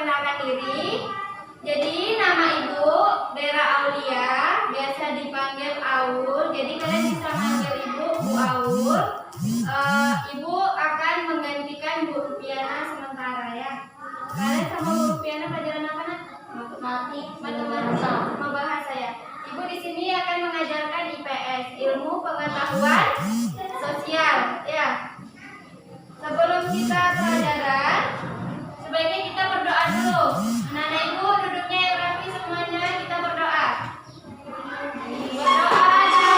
memperkenalkan diri. Jadi nama Ibu Dera Aulia, biasa dipanggil Aul. Jadi kalian bisa manggil Ibu Bu Aul. Ibu akan menggantikan Bu Rupiana sementara ya. Kalian sama Bu Rupiana pelajaran apa nak? Matematika sama bahasa ya. Ibu di sini akan mengajarkan IPS, ilmu pengetahuan sosial ya. Sebelum kita pelajaran, sebaiknya kita berdoa dulu. Anak-anak Ibu duduknya yang rapi semuanya, kita berdoa. Berdoa aja.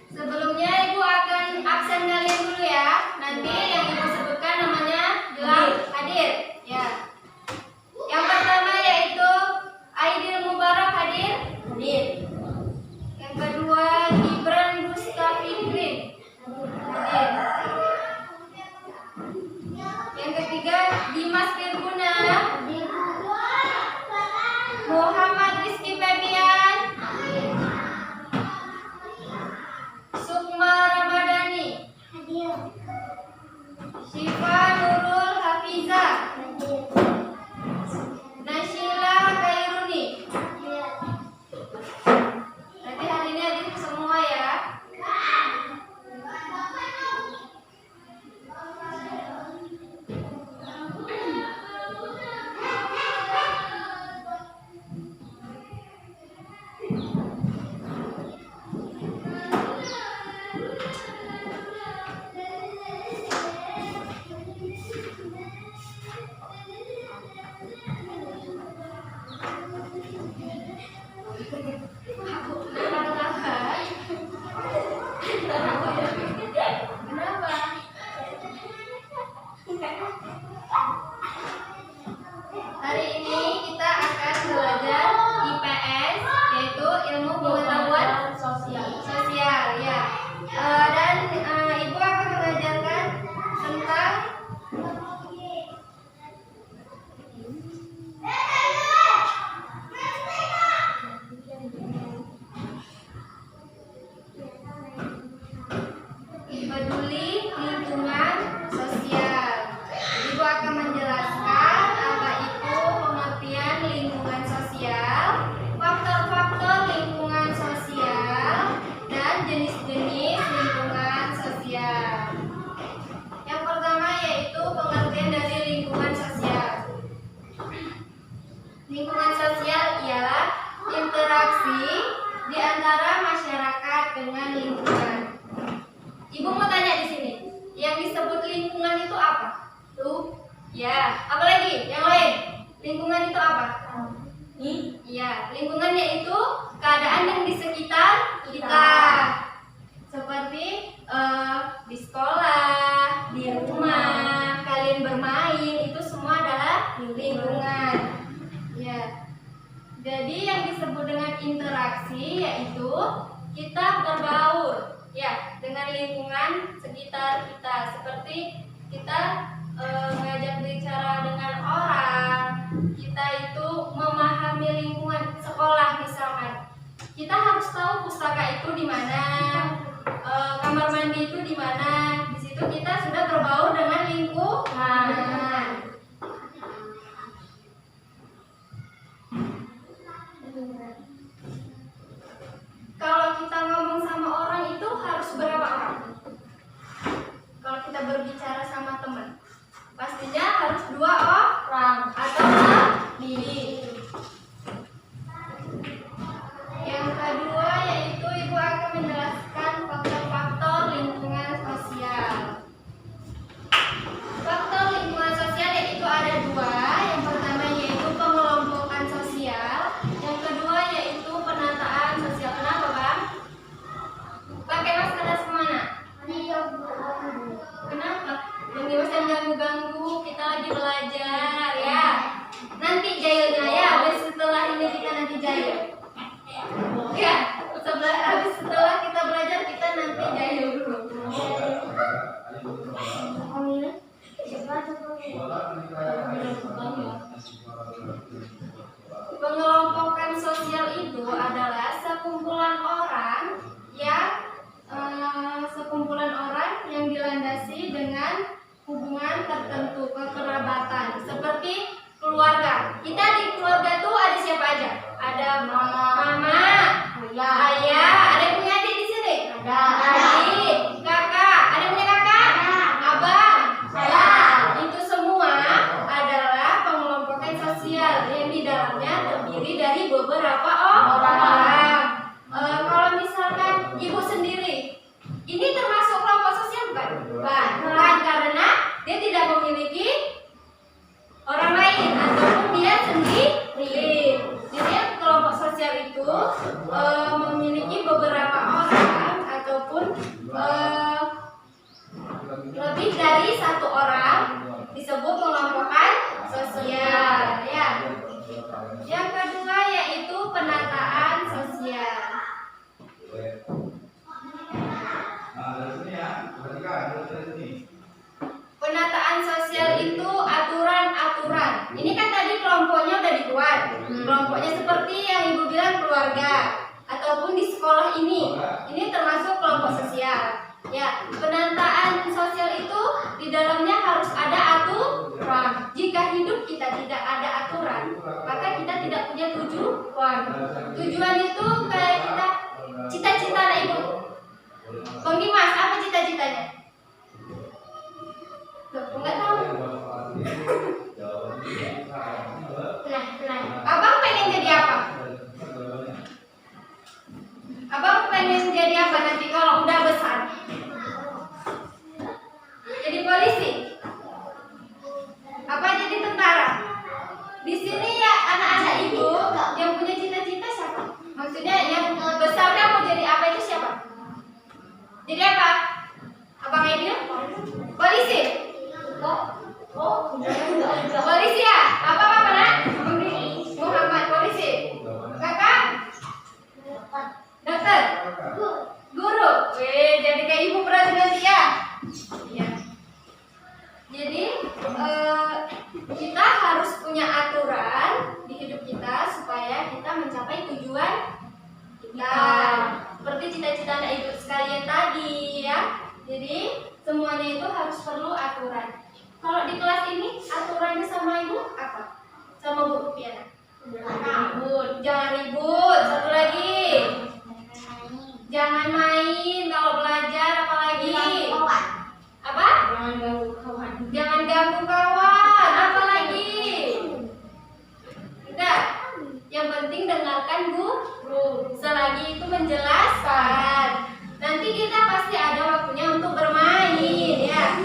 Sebelumnya Ibu akan absen kalian dulu ya. Nanti yang Ibu sebutkan namanya bilang hadir ya. Yang pertama yaitu Aidil Mubarak hadir. Yang kedua Gibran Gustafikrin hadir. Yang ketiga Dimas Firguna. Muhammad Rizky Febian. Sukma Ramadhani. Syifa Nurul Hafiza. Nasyila Kairuni. Nanti hari ini hadir semua ya. disebut lingkungan itu apa? Tuh. Ya, apa lagi? Yang lain? Lingkungan itu apa? Iya, lingkungan yaitu keadaan yang di sekitar kita. Seperti di sekolah, di rumah, kalian bermain, itu semua adalah lingkungan. Ya. Jadi yang disebut dengan interaksi yaitu kita berbaur ya dengan lingkungan sekitar kita. Seperti kita mengajak bicara dengan orang, kita itu memahami lingkungan sekolah misalkan. Kita harus tahu pustaka itu di mana, kamar mandi itu di mana. Di situ kita sudah berbaur dengan lingkungan. Kalau kita ngomong sama orang itu harus berapa orang? Kalau kita berbicara sama teman, pastinya harus 2 orang atau lebih. Yang kedua yaitu Ibu akan menjelaskan faktor-faktor lingkungan sosial. Faktor lingkungan sosial yaitu ada 2. Yang pertama yaitu pengelompokan sosial. Yang kedua yaitu penataan sosial. Kenapa, Bang? Pakai masker semana? Kenapa? Yang bisa ganggu-ganggu, kita lagi belajar ya. Nanti jahilnya ya, habis setelah ini kita nanti jahil. Ya, habis setelah kita belajar kita nanti jahil dulu. Pengelompokan sosial itu adalah sekumpulan orang yang dilandasi dengan hubungan tertentu kekerabatan seperti keluarga. Kita di keluarga tuh ada siapa aja? Ada mama, ayah, ada yang punya adik di sini? Ada. Adik, kakak, ada yang punya kakak? Abang, saya. Itu semua adalah pengelompokan sosial yang di dalamnya terdiri dari beberapa orang. Kalau misalkan ibu sendiri, ini termasuk kelompok sosial bukan? Bukan, karena dia tidak memiliki orang lain ataupun dia sendiri. Jadi kelompok sosial itu memiliki beberapa orang ataupun lebih dari 1 orang disebut pengelompokan sosial ya. Yang kedua yaitu penataan sosial. Penataan sosial itu aturan-aturan. Ini kan tadi kelompoknya udah dibuat. Kelompoknya seperti yang Ibu bilang keluarga ataupun di sekolah ini. Ini termasuk kelompok sosial. Ya, penataan sosial itu di dalamnya harus ada aturan. Jika hidup kita tidak ada aturan, maka kita tidak punya tujuan. Tujuan itu kayak kita cita-cita anak Ibu. Bang Dimas, apa cita-citanya? Enggak tahu. Abang pengen jadi apa? Abang pengen jadi apa nanti kalau udah besar? Jadi polisi? Apa jadi tentara? Di sini ya anak-anak Ibu yang punya cita-cita siapa? Maksudnya yang besarnya mau jadi apa itu siapa? Jadi apa? Abang Edil? Polisi? Polisi ya? Apa nak? Muhammad polisi. Kakak? Dokter? Guru? Jadi kayak Ibu berarti nanti ya? Iya. Jadi kita harus punya aturan di hidup kita supaya kita mencapai tujuan kita. Seperti cita-cita anak Ibu sekalian tadi ya. Jadi semuanya itu harus perlu aturan. Kalau di kelas ini aturannya sama Ibu apa? Sama Bu Rupiana? Ribut, jangan ribut. Satu lagi, jangan main kalau belajar, apalagi apa? Jangan ganggu kawan, apalagi? Udah, yang penting dengarkan guru. Selagi itu menjelaskan. Nanti kita pasti ada waktunya untuk bermain ya.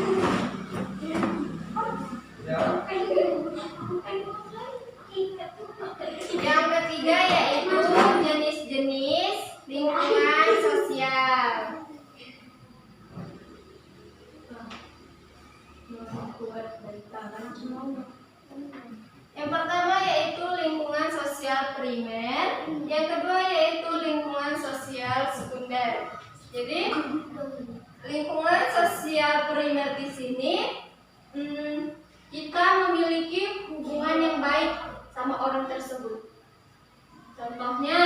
Yang pertama yaitu lingkungan sosial primer, yang kedua yaitu lingkungan sosial sekunder. Jadi lingkungan sosial primer di sini kita memiliki hubungan yang baik sama orang tersebut. Contohnya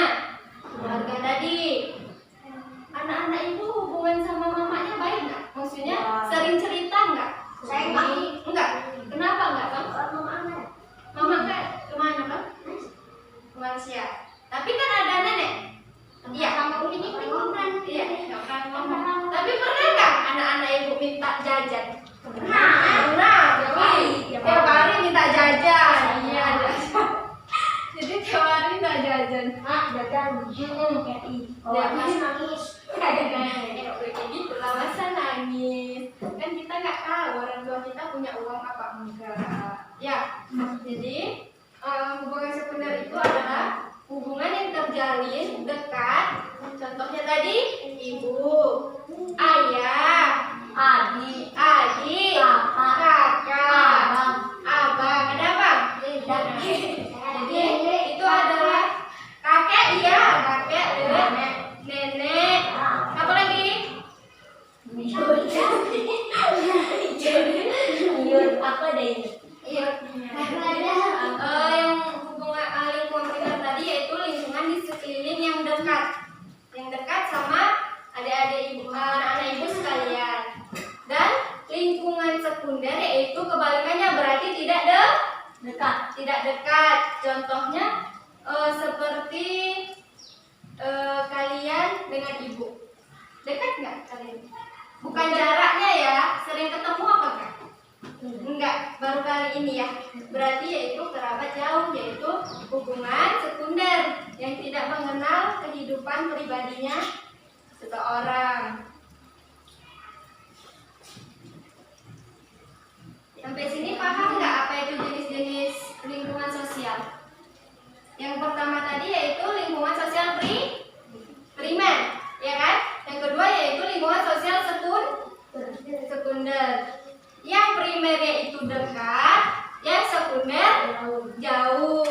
keluarga tadi. Anak-anak ibu hubungan sama mamanya baik nggak? Maksudnya sering cerita nggak? Enggak. Kenapa enggak, Bang? Mama enggak kemana, Bang? Ke Malaysia. Tapi kan ada nenek. Iya. Iya. Nggak pernah ngomong. Tapi pernah nggak anak-anak ibu minta jajan? Pernah. Tiap hari minta jajan. Iya, jajan. Jadi tiap hari minta jajan. Nangis. Kayak gitu lah, masa nangis? Kan kita nggak tahu orang tua kita punya uang apa enggak. Ya, jadi hubungan sekunder itu adalah hubungan yang terjalin dekat. Contohnya tadi ibu, ayah, adik, kakak, abang. Ada abang? Jadi itu adalah kakek, iya, kakek, nenek. Apa lagi? Apa deh? Iya. Yang hubungan lingkungan primer tadi yaitu lingkungan di sekeliling yang dekat sama adik-adik ibu, anak-anak ibu sekalian. Dan lingkungan sekunder yaitu kebalikannya, berarti tidak dekat. Contohnya seperti kalian dengan ibu. Dekat nggak kalian? Bukan jaraknya ya, sering ketemu apa enggak? Enggak, baru kali ini ya. Berarti yaitu kerabat jauh, yaitu hubungan sekunder yang tidak mengenal kehidupan pribadinya seseorang. Sampai sini paham nggak apa itu jenis-jenis lingkungan sosial? Yang pertama tadi yaitu lingkungan sosial primer, ya kan? Yang kedua yaitu lingkungan sosial sekunder. Yang primernya itu dekat, yang sekunder jauh.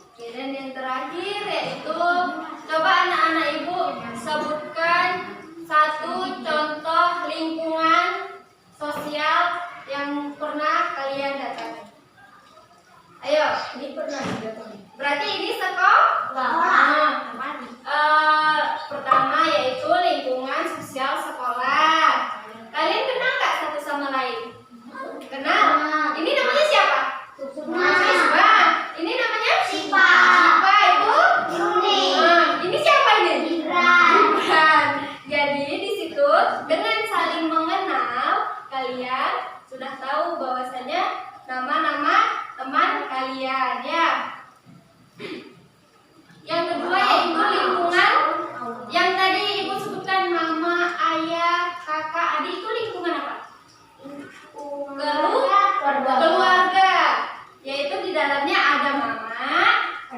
Oke, dan yang terakhir yaitu coba anak-anak ibu sebutkan satu contoh lingkungan sosial yang pernah kalian datangi. Ayo, ini pernah didatangi. Berarti ini sekolah. Pertama yaitu lingkungan sosial sekolah. Kalian kenal nggak satu sama lain? Kenal. Ini namanya siapa? Siswa. Ini namanya Sipa itu? Ini siapa ini? Gibran. Jadi di situ dengan saling mengenal kalian sudah tahu bahwasanya nama-nama teman kalian ya. Yang kedua yaitu lingkungan yang tadi ibu sebutkan, mama, ayah, kakak, adik, itu lingkungan apa? Keluarga. Yaitu di dalamnya ada mama,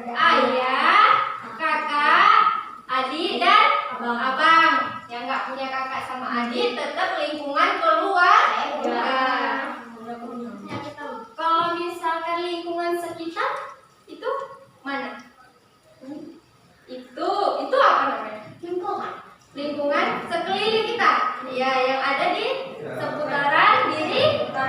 ayah, kakak, adik, dan abang. Yang nggak punya kakak sama adik tetap lingkungan keluarga. Kalau misalkan lingkungan sekitar itu mana? Itu apa namanya? Lingkungan sekeliling kita. Ya, yang ada di seputaran diri kita.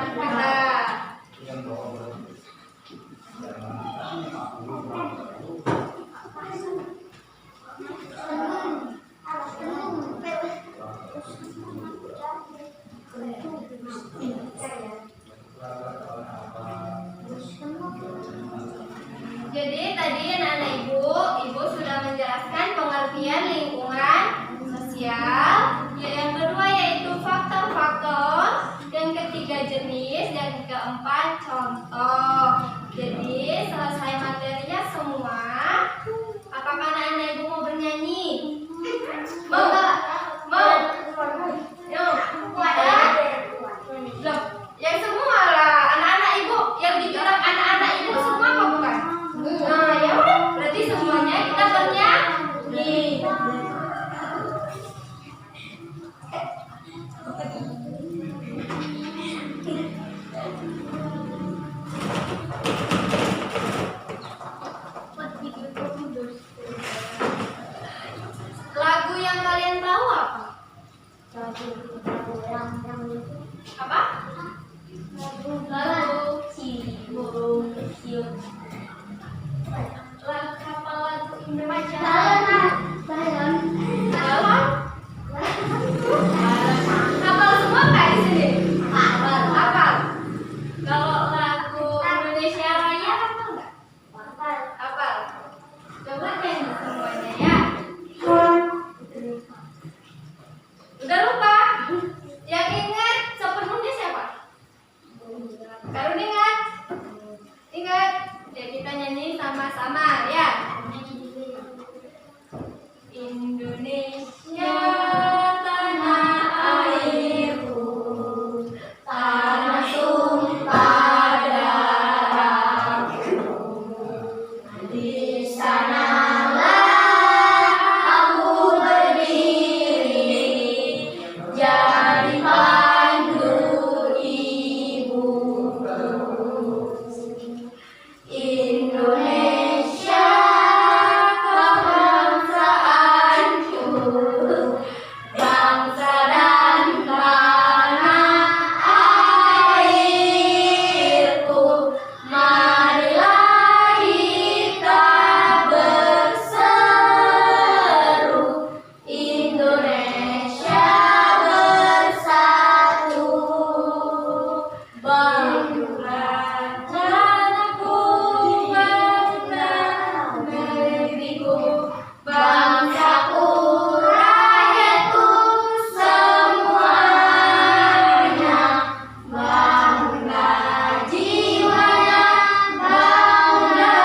Lagu yang kalian tahu apa? Apa? Lagu Cibung Kecil. Apa lagu Indonesia? Balon. Hafal semua nggak di sini? Hafal. Kalau lagu Indonesia Raya hafal nggak? Hafal. Coba nyanyi semuanya ya. Udah lupa? Yang ingat sepenuhnya siapa? Karun ingat? Ingat? Ya kita nyanyi sama-sama ya. Indonesia tanah airku, tanah tumpah darahku. Di sanalah aku berdiri, jadi pandu ibuku. Indonesia kebangsaanku, bangsa dan tanah airku. Marilah kita berseru, Indonesia bersatu. Banggalah tanahku, banggalah negeriku, bangsaku, rakyatku semuanya. Bangga jiwanya, bangga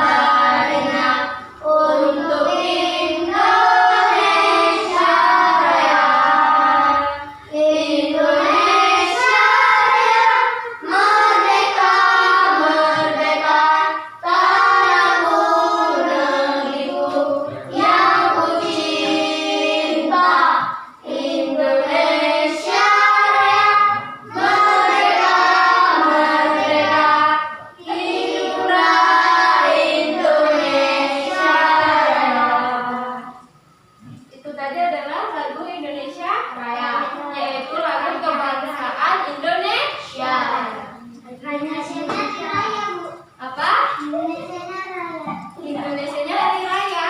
badannya, untuk Indonesia Raya. Indonesia Raya, merdeka, merdeka, tanahku, negeriku yang ku cinta. Indonesia Raya, merdeka, merdeka, hiduplah Indonesia Raya. Itu tadi adalah lagu Indonesia Raya, yaitu lagu kebangsaan Indonesia. Apa? Indonesianya hari raya,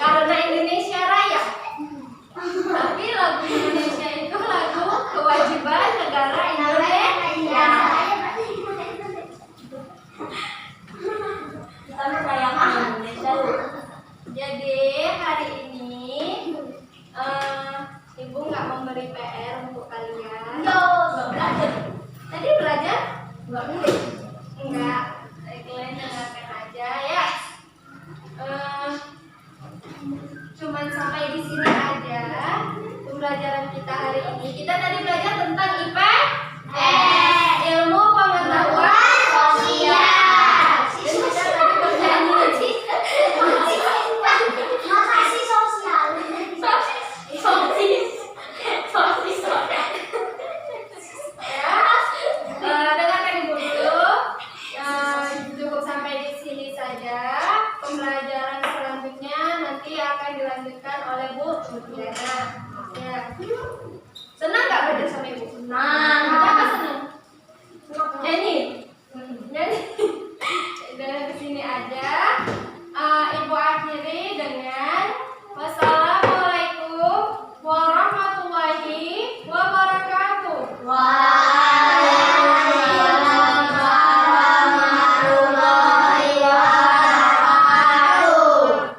karena Indonesia Raya. Tapi lagu Indonesia itu lagu kewajiban negara Indonesia. Kita merayakan Indonesia. Jadi hari ini Ibu nggak memberi PR untuk kalian. Belajar. Tadi belajar? Enggak. Kalian dengarkan aja ya. Cuman sampai di sini aja pembelajaran kita hari ini. Kita tadi belajar tentang ilmu pengetahuan sosial. Dan kita tadi bernyanyi dengarkan Ibu dulu. Cukup sampai di sini saja. Pembelajaran selanjutnya nanti akan dilanjutkan oleh Bu Diana. Ya.